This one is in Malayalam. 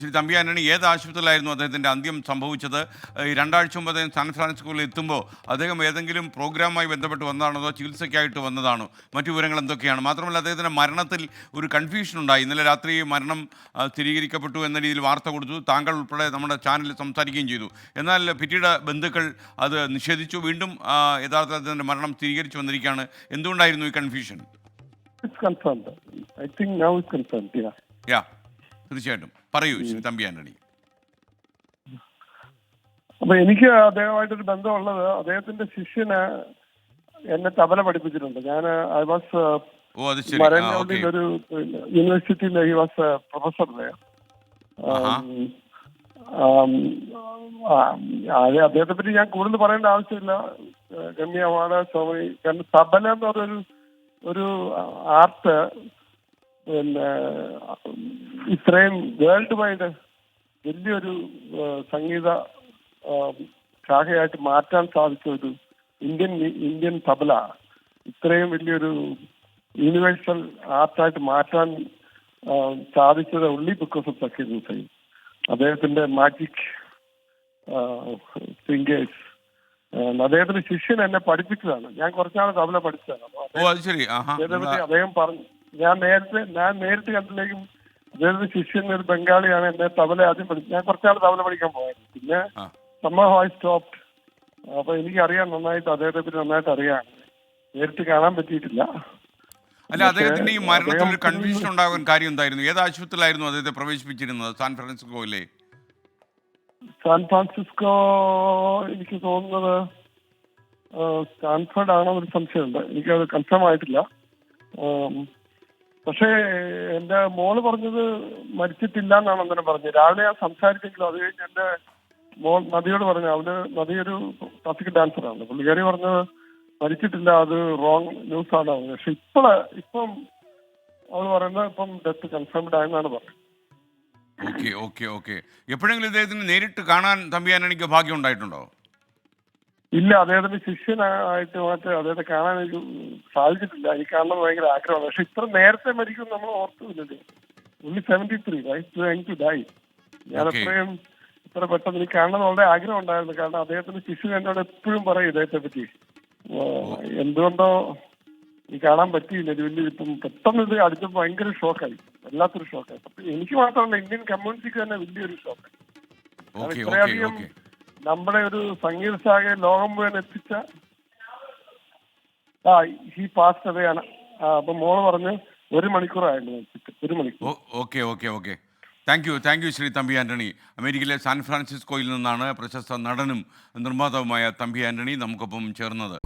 ശ്രീ തമ്പി ആന്റണി ഏത് ആശുപത്രിയിലായിരുന്നു അദ്ദേഹത്തിൻ്റെ അന്ത്യം സംഭവിച്ചത്? ഈ രണ്ടാഴ്ച മുമ്പ് അദ്ദേഹം സാൻ ഫ്രാൻസിസ്കോയിൽ എത്തുമ്പോൾ അദ്ദേഹം ഏതെങ്കിലും പ്രോഗ്രാമുമായി ബന്ധപ്പെട്ട് വന്നതാണോ അതോ ചികിത്സയ്ക്കായിട്ട് വന്നതാണോ? മറ്റു വിവരങ്ങൾ എന്തൊക്കെയാണ്? മാത്രമല്ല അദ്ദേഹത്തിൻ്റെ മരണത്തിൽ ഒരു കൺഫ്യൂഷൻ ഉണ്ടായി. ഇന്നലെ രാത്രി മരണം സ്ഥിരീകരിക്കപ്പെട്ടു എന്ന രീതിയിൽ വാർത്ത കൊടുത്തു. താങ്കൾ ഉൾപ്പെടെ നമ്മുടെ ചാനലിൽ സംസാരിക്കുകയും ചെയ്തു. എന്നാൽ പിന്നീട് ബന്ധുക്കൾ അത് നിഷേധിച്ചു. വീണ്ടും യഥാർത്ഥത്തിൽ അദ്ദേഹത്തിൻ്റെ മരണം സ്ഥിരീകരിച്ചു വന്നിരിക്കുകയാണ്. എന്തുകൊണ്ടായിരുന്നു ഈ confusion? It's confirmed. I think now it's confirmed. Yeah. യാ, തീർച്ചയായിട്ടും പറയൂ ശ്രീ തമ്പി ആന്റണി. അപ്പൊ എനിക്ക് അദ്ദേഹമായിട്ടൊരു ബന്ധമുള്ളത് അദ്ദേഹത്തിന്റെ ശിഷ്യന് എന്നെ തബല പഠിപ്പിച്ചിട്ടുണ്ട്. ഞാൻ ഐ വാസ് ഓ, അത് ശരി. മരഞ്ഞോളിൽ ഒരു യൂണിവേഴ്സിറ്റിയിൽ ഹി വാസ് പ്രൊഫസർ. അദ്ദേഹത്തെ പറ്റി ഞാൻ കൂടുതൽ പറയേണ്ട ആവശ്യമില്ല. ഗമ്യമാണ് സ്വാമി. കാരണം തബല എന്ന് ഒരു ആർട്ട് പിന്നെ ഇത്രയും വേൾഡ് വൈഡ് വലിയൊരു സംഗീത ശാഖയായിട്ട് മാറ്റാൻ സാധിച്ച ഒരു ഇന്ത്യൻ തബല ഇത്രയും വലിയൊരു യൂണിവേഴ്സൽ ആർട്ടായിട്ട് മാറ്റാൻ സാധിച്ചത് ഉള്ളി ബിക്കോസ് ഓഫ് സക്കീർ ഹുസൈൻ. അദ്ദേഹത്തിന്റെ മാജിക് ഫിംഗേഴ്സ്. അദ്ദേഹത്തിന്റെ ശിഷ്യൻ എന്നെ പഠിപ്പിച്ചതാണ്. ഞാൻ കുറച്ചാൾ തബല പഠിച്ചതാണ്. അദ്ദേഹം പറഞ്ഞു, ഞാൻ നേരിട്ട് കണ്ടിലേക്കും അദ്ദേഹത്തിന്റെ ശിഷ്യൻ ഒരു ബംഗാളിയാണ്. എന്നെ തബല ആദ്യം പഠിച്ചു. ഞാൻ കുറച്ചാൾ തബല പഠിക്കാൻ പോയായിരുന്നു. പിന്നെ somehow I stopped. അപ്പൊ എനിക്കറിയാം നന്നായിട്ട്, അദ്ദേഹത്തെ പറ്റി നന്നായിട്ട് അറിയാം. നേരിട്ട് കാണാൻ പറ്റിയിട്ടില്ല. അല്ല, അദ്ദേഹത്തിന്റെ ഈ മരണത്തിൽ ഒരു കൺഫ്യൂഷൻ ഉണ്ടാകാൻ കാര്യം എന്തായിരുന്നു? ഏത് ആശുപത്രിയിലായിരുന്നു അദ്ദേഹത്തെ പ്രവേശിപ്പിച്ചിരുന്നത്? സാൻ ഫ്രാൻസിസ്കോയിലെ? സാൻ ഫ്രാൻസിസ്കോ എനിക്ക് തോന്നുന്നത് സ്റ്റാൻഫോർഡ് ആണോ ഒരു സംശയമുണ്ട്. എനിക്കത് കൺഫേം ആയിട്ടില്ല. പക്ഷേ എന്റെ മോള് പറഞ്ഞത് മരിച്ചിട്ടില്ല എന്നാണ് അന്നേരം പറഞ്ഞത്. രാവിലെ ഞാൻ സംസാരിച്ചെങ്കിലും അത് കഴിഞ്ഞ് എന്റെ മോൾ നദിയോട് പറഞ്ഞു. നദിയൊരു ക്ലാസിക്കൽ ഡാൻസറാണ്. പുള്ളിക്കാരി പറഞ്ഞത് മരിച്ചിട്ടില്ല, അത് റോങ് ന്യൂസ് ആണ്. പക്ഷെ ഇപ്പം അവള് പറയുന്നത് ഇപ്പം ഡെത്ത് കൺഫേംഡ് ആയെന്നാണ് പറയുന്നത്. ഓക്കെ. എപ്പോഴെങ്കിലും ഇദ്ദേഹത്തിന് നേരിട്ട് കാണാൻ തമ്പി ആന്റണിക്ക് ഭാഗ്യം ഉണ്ടായിട്ടുണ്ടോ? ഇല്ല, അദ്ദേഹത്തിന്റെ ശിഷ്യനായിട്ട് അദ്ദേഹത്തെ കാണാൻ എനിക്ക് സാധിച്ചിട്ടില്ല. എനിക്ക് കാണാൻ ഭയങ്കര ആഗ്രഹമാണ്. പക്ഷെ ഇത്ര നേരത്തെ മരിക്കും നമ്മൾ ഓർത്തുമില്ലല്ലോ. ഉള്ളി 73, right to die. ഞാൻ എത്രയും ഇത്ര പെട്ടെന്ന് എനിക്ക് കാണാൻ വളരെ ആഗ്രഹം ഉണ്ടായിരുന്നു. കാരണം അദ്ദേഹത്തിന്റെ ശിഷ്യൻ എന്നോട് എപ്പോഴും പറയും ഇദ്ദേഹത്തെ പറ്റി. എന്തുകൊണ്ടോ ഈ കാണാൻ പറ്റിയില്ല. ഇപ്പം പെട്ടെന്ന് ഇത് അടുത്തപ്പോൾ ഭയങ്കര ഷോക്കായി, വല്ലാത്തൊരു ഷോക്കായി. എനിക്ക് മാത്രമല്ല, ഇന്ത്യൻ കമ്മ്യൂണിറ്റിക്ക് തന്നെ വലിയൊരു ഷോക്കായി. ഇത്രയധികം നമ്മുടെ ഒരു സംഗീത ശാഖയെ ലോകം മുഴുവൻ എത്തിച്ച ഈ പാസ്റ്റ് അവയാണ്. അപ്പൊ മോള് പറഞ്ഞ് 1 മണിക്കൂറായിരുന്നു വെച്ചിട്ട്. 1 മണിക്കൂർ. Okay. Thank you Shri Thampi Antony. അമേരിക്കയിലെ സാൻ ഫ്രാൻസിസ്കോയിൽ നിന്നാണ് പ്രശസ്ത നടനും നിർമ്മാതാവുമായ തമ്പി ആന്റണി നമുക്കൊപ്പം ചേർന്നത്.